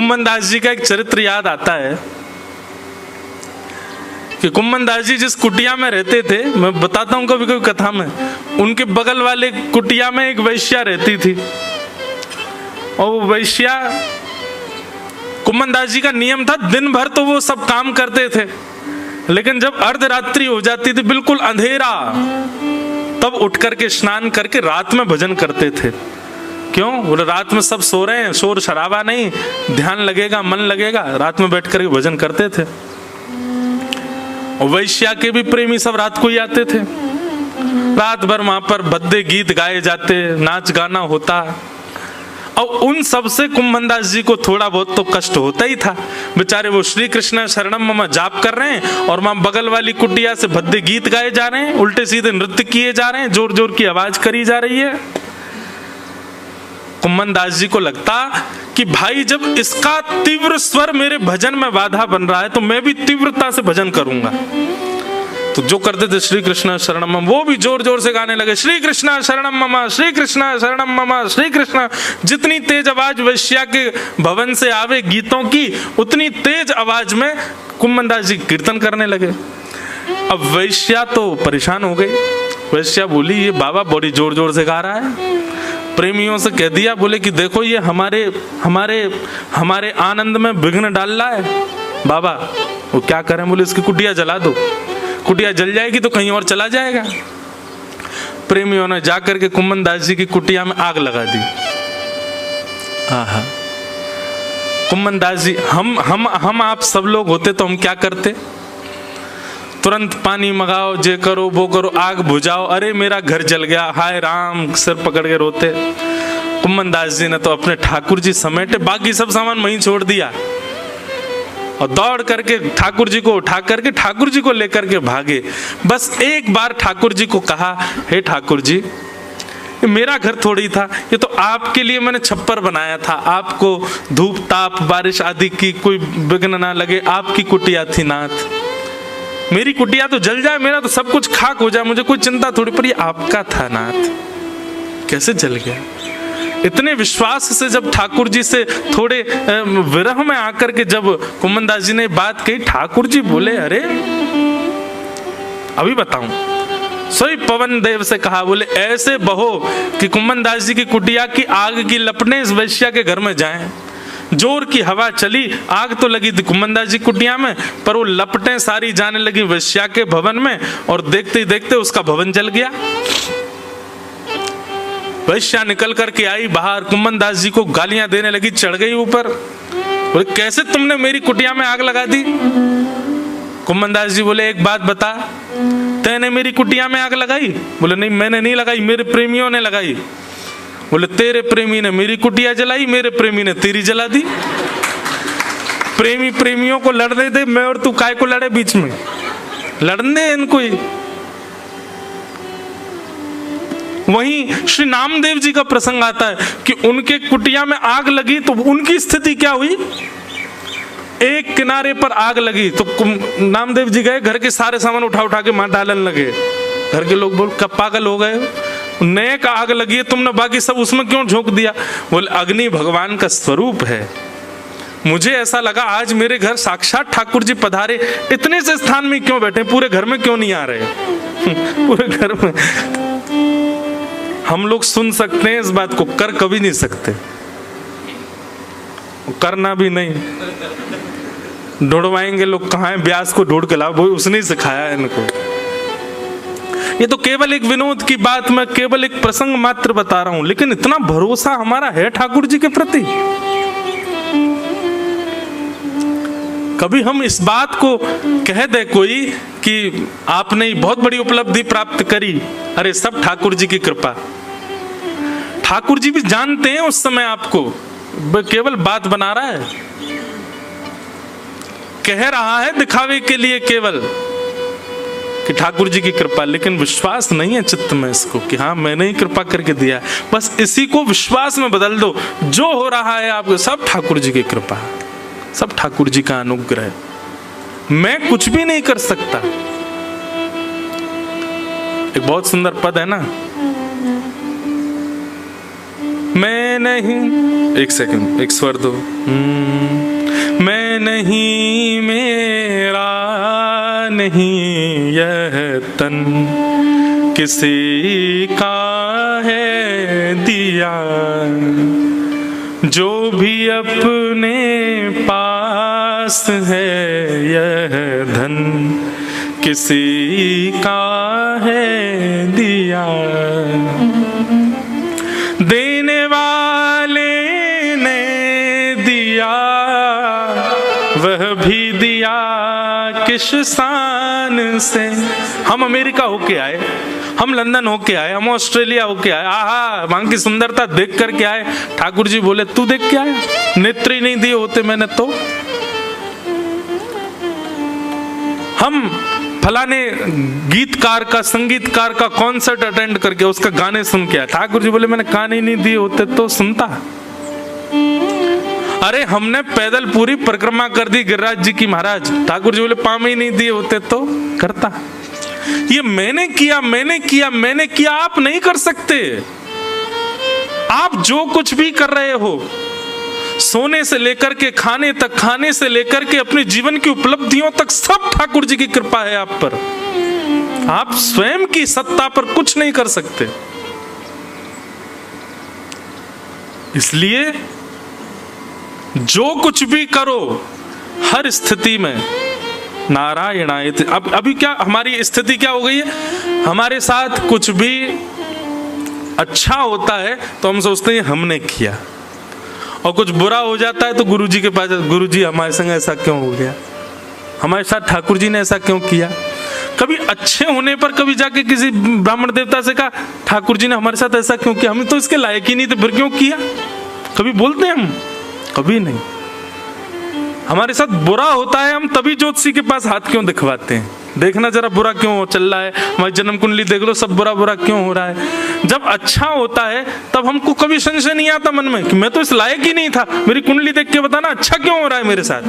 कुम्भन दास जी का एक चरित्र याद आता है कि कुम्भन दास जी जिस कुटिया में रहते थे, मैं बताता हूं कभी कभी कथा में, उनके बगल वाले कुटिया में एक वैश्या रहती थी। और वो वैश्या, कुम्भन दास जी का नियम था दिन भर तो वो सब काम करते थे, लेकिन जब अर्धरात्रि हो जाती थी, बिल्कुल अंधेरा, तब उठ करके स्नान करके रात में भजन करते थे। क्यों? बोले रात में सब सो रहे हैं, शोर शराबा नहीं, ध्यान लगेगा, मन लगेगा, रात में बैठ करके भजन करते थे। और वैश्या के भी प्रेमी सब रात को ही आते थे। रात भर वहां पर भद्दे गीत गाए जाते, नाच गाना होता। और उन सब से कुम्भन दास जी को थोड़ा बहुत तो कष्ट होता ही था। बेचारे वो श्री कृष्ण शरणम मम जाप कर रहे हैं और वहां बगल वाली कुटिया से भद्दे गीत गाए जा रहे हैं, उल्टे सीधे नृत्य किए जा रहे हैं, जोर जोर की आवाज करी जा रही है। कुम्भन दास जी को लगता कि भाई जब इसका तीव्र स्वर मेरे भजन में बाधा बन रहा है तो मैं भी तीव्रता से भजन करूंगा। तो जो करते थे श्री कृष्ण शरणम मम, वो भी जोर जोर से गाने लगे, श्री कृष्ण शरणम मम, श्री कृष्ण शरणम मम, श्री कृष्ण। जितनी तेज आवाज वैश्या के भवन से आवे गीतों की, उतनी तेज आवाज में कुम्भन दास जी कीर्तन करने लगे। अब वैश्या तो परेशान हो गई। वैश्या बोली, ये बाबा बड़ी जोर जोर से गा रहा है। प्रेमियों से कह दिया, बोले कि देखो ये हमारे आनंद में विघ्न डाल रहा है। बाबा वो क्या करें? बोले इसकी कुटिया जला दो, कुटिया जल जाएगी तो कहीं और चला जाएगा। प्रेमियों ने जाकर के कुम्भन दास जी की कुटिया में आग लगा दी। कुम्भन दास जी, हम आप सब लोग होते तो हम क्या करते? तुरंत पानी मंगाओ, जे करो वो करो, आग बुझाओ, अरे मेरा घर जल गया, हाय राम, सिर पकड़ के रोते। कुम्भन दास जी ने तो अपने ठाकुर जी समेटे, बाकी सब सामान वहीं छोड़ दिया और दौड़ करके ठाकुर जी को उठा करके ठाकुर जी को लेकर के भागे। बस एक बार ठाकुर जी को कहा, हे ठाकुर जी, ये मेरा घर थोड़ी था, ये तो आपके लिए मैंने छप्पर बनाया था, आपको धूप ताप बारिश आदि की कोई विघ्न ना लगे, आपकी कुटिया थी नाथ। मेरी कुटिया तो जल जाए, मेरा तो सब कुछ खाक हो जाए, मुझे कोई चिंता थोड़ी, पर ये आपका था नाथ, कैसे जल गया? इतने विश्वास से जब ठाकुर जी से थोड़े विरह में आकर के जब कुम्भन दास जी ने बात कही, ठाकुर जी बोले, अरे अभी बताऊं। सोई पवन देव से कहा, बोले ऐसे बहो कि कुम्भन दास जी की कुटिया की आग की लपटें इस वैश्या के घर में जाएं। जोर की हवा चली, आग तो लगी थी कुम्भन दास जी कुटिया में, पर वो लपटें सारी जाने लगी वैश्या के भवन में, और देखते ही देखते उसका भवन जल गया। वैश्या निकल करके आई बाहर, कुम्भन दास जी को गालियां देने लगी, चढ़ गई ऊपर, बोले कैसे तुमने मेरी कुटिया में आग लगा दी? कुम्भन दास जी बोले, एक बात बता, तैने मेरी कुटिया में आग लगाई? बोले नहीं, मैंने नहीं लगाई, मेरे प्रेमियों ने लगाई। बोले तेरे प्रेमी ने मेरी कुटिया जलाई, मेरे प्रेमी ने तेरी जला दी। प्रेमी प्रेमियों को लड़ने दे, मैं और तू काय को लड़े बीच में? लड़ने इनको ही। वहीं श्री नामदेव जी का प्रसंग आता है कि उनके कुटिया में आग लगी तो उनकी स्थिति क्या हुई? एक किनारे पर आग लगी तो नामदेव जी गए, घर के सारे सामान उठा उठा के मां डालने लगे। घर के लोग बोल, कब पागल हो गए? नए का आग लगी है, तुमने बाकी सब उसमें क्यों झोंक दिया? बोले अग्नि भगवान का स्वरूप है। मुझे ऐसा लगा आज मेरे घर साक्षात ठाकुर जी पधारे, इतने से स्थान में क्यों बैठे, पूरे घर में क्यों नहीं आ रहे? पूरे घर में हम लोग सुन सकते हैं इस बात को, कर कभी नहीं सकते, करना भी नहीं। ढूंढवाएंगे लोग, कहाँ है? व्यास को ढूंढ के लाओ, वो उसने सिखाया है इनको। ये तो केवल एक विनोद की बात, मैं केवल एक प्रसंग मात्र बता रहा हूं, लेकिन इतना भरोसा हमारा है ठाकुर जी के प्रति। कभी हम इस बात को कह दे कोई कि आपने बहुत बड़ी उपलब्धि प्राप्त करी, अरे सब ठाकुर जी की कृपा। ठाकुर जी भी जानते हैं उस समय आपको, केवल बात बना रहा है, कह रहा है दिखावे के लिए केवल कि ठाकुर जी की कृपा, लेकिन विश्वास नहीं है चित्त में इसको कि हाँ मैंने ही कृपा करके दिया। बस इसी को विश्वास में बदल दो, जो हो रहा है आपको सब ठाकुर जी की कृपा, सब ठाकुर जी का अनुग्रह, मैं कुछ भी नहीं कर सकता। एक बहुत सुंदर पद है ना, मैं नहीं, एक सेकंड, एक स्वर दो, नहीं मेरा नहीं यह तन, किसी का है दिया। जो भी अपने पास है यह धन, किसी का है दिया। देने वाले ने दिया, वह भी दिया किस शान से। हम अमेरिका होके आए, हम लंदन होके आए, हम ऑस्ट्रेलिया होके आए, आहा वहां की सुंदरता देख करके आए। ठाकुर जी बोले तू देख के आया, नेत्र ही नहीं दिए होते मैंने तो। हम फलाने गीतकार का, संगीतकार का कॉन्सर्ट अटेंड करके उसका गाने सुन के आया। ठाकुर जी बोले मैंने कान ही नहीं दिए होते तो सुनता। अरे हमने पैदल पूरी परिक्रमा कर दी गिरिराज जी की महाराज, ठाकुर जी बोले पाँव ही नहीं दिए होते तो करता। ये मैंने किया मैंने किया मैंने किया आप नहीं कर सकते। आप जो कुछ भी कर रहे हो, सोने से लेकर के खाने तक, खाने से लेकर के अपने जीवन की उपलब्धियों तक, सब ठाकुर जी की कृपा है आप पर। आप स्वयं की सत्ता पर कुछ नहीं कर सकते। इसलिए जो कुछ भी करो हर स्थिति में नारायणाय। अब अभी क्या हमारी स्थिति क्या हो गई है, हमारे साथ कुछ भी अच्छा होता है तो हम सोचते हैं हमने किया, और कुछ बुरा हो जाता है तो गुरुजी के पास, गुरुजी हमारे संग ऐसा क्यों हो गया, हमारे साथ ठाकुर जी ने ऐसा क्यों किया। कभी अच्छे होने पर कभी जाके किसी ब्राह्मण देवता से कहा ठाकुर जी ने हमारे साथ ऐसा क्यों किया, हम तो इसके लायक ही नहीं थे फिर क्यों किया, कभी बोलते हैं हम? कभी नहीं। हमारे साथ बुरा होता है हम तभी ज्योतिषी के पास हाथ क्यों दिखवाते हैं, देखना जरा बुरा क्यों चल रहा है, हमारी जन्म कुंडली देख लो सब बुरा बुरा क्यों हो रहा है। जब अच्छा होता है तब हमको कभी संशय नहीं आता मन में कि मैं तो इस लायक ही नहीं था, मेरी कुंडली देख के बताना अच्छा क्यों हो रहा है मेरे साथ।